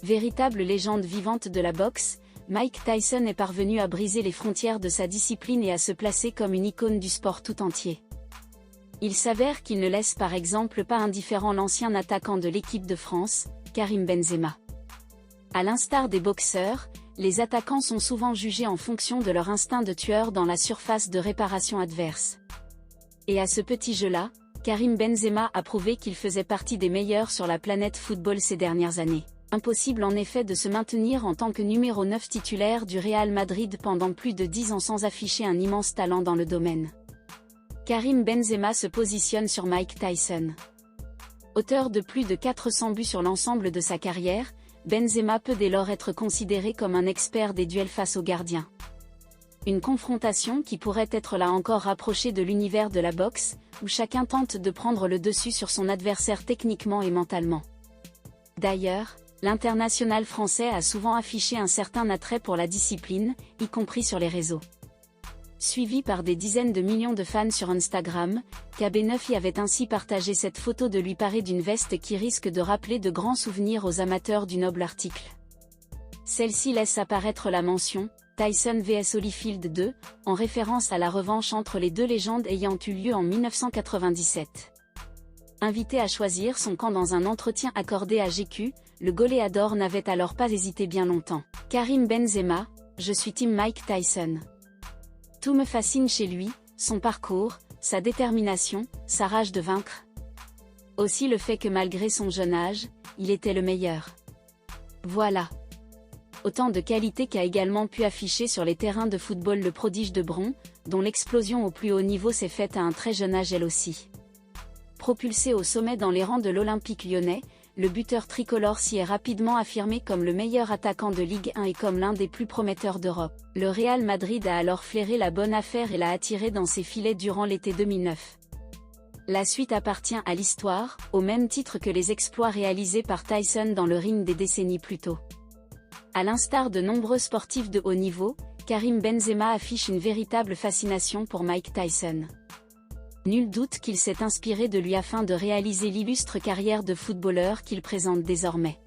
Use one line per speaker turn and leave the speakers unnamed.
Véritable légende vivante de la boxe, Mike Tyson est parvenu à briser les frontières de sa discipline et à se placer comme une icône du sport tout entier. Il s'avère qu'il ne laisse par exemple pas indifférent l'ancien attaquant de l'équipe de France, Karim Benzema. À l'instar des boxeurs, les attaquants sont souvent jugés en fonction de leur instinct de tueur dans la surface de réparation adverse. Et à ce petit jeu-là, Karim Benzema a prouvé qu'il faisait partie des meilleurs sur la planète football ces dernières années. Impossible en effet de se maintenir en tant que numéro 9 titulaire du Real Madrid pendant plus de 10 ans sans afficher un immense talent dans le domaine. Karim Benzema se positionne sur Mike Tyson. Auteur de plus de 400 buts sur l'ensemble de sa carrière, Benzema peut dès lors être considéré comme un expert des duels face aux gardiens. Une confrontation qui pourrait être là encore rapprochée de l'univers de la boxe, où chacun tente de prendre le dessus sur son adversaire techniquement et mentalement. D'ailleurs, l'international français a souvent affiché un certain attrait pour la discipline, y compris sur les réseaux. Suivi par des dizaines de millions de fans sur Instagram, KB9 y avait ainsi partagé cette photo de lui parée d'une veste qui risque de rappeler de grands souvenirs aux amateurs du noble article. Celle-ci laisse apparaître la mention « Tyson vs Holyfield 2 », en référence à la revanche entre les deux légendes ayant eu lieu en 1997. Invité à choisir son camp dans un entretien accordé à GQ, le goléador n'avait alors pas hésité bien longtemps. Karim Benzema, je suis team Mike Tyson. Tout me fascine chez lui, son parcours, sa détermination, sa rage de vaincre. Aussi le fait que malgré son jeune âge, il était le meilleur. Voilà. Autant de qualités qu'a également pu afficher sur les terrains de football le prodige de Bron, dont l'explosion au plus haut niveau s'est faite à un très jeune âge elle aussi. Propulsé au sommet dans les rangs de l'Olympique lyonnais, le buteur tricolore s'y est rapidement affirmé comme le meilleur attaquant de Ligue 1 et comme l'un des plus prometteurs d'Europe. Le Real Madrid a alors flairé la bonne affaire et l'a attiré dans ses filets durant l'été 2009. La suite appartient à l'histoire, au même titre que les exploits réalisés par Tyson dans le ring des décennies plus tôt. À l'instar de nombreux sportifs de haut niveau, Karim Benzema affiche une véritable fascination pour Mike Tyson. Nul doute qu'il s'est inspiré de lui afin de réaliser l'illustre carrière de footballeur qu'il présente désormais.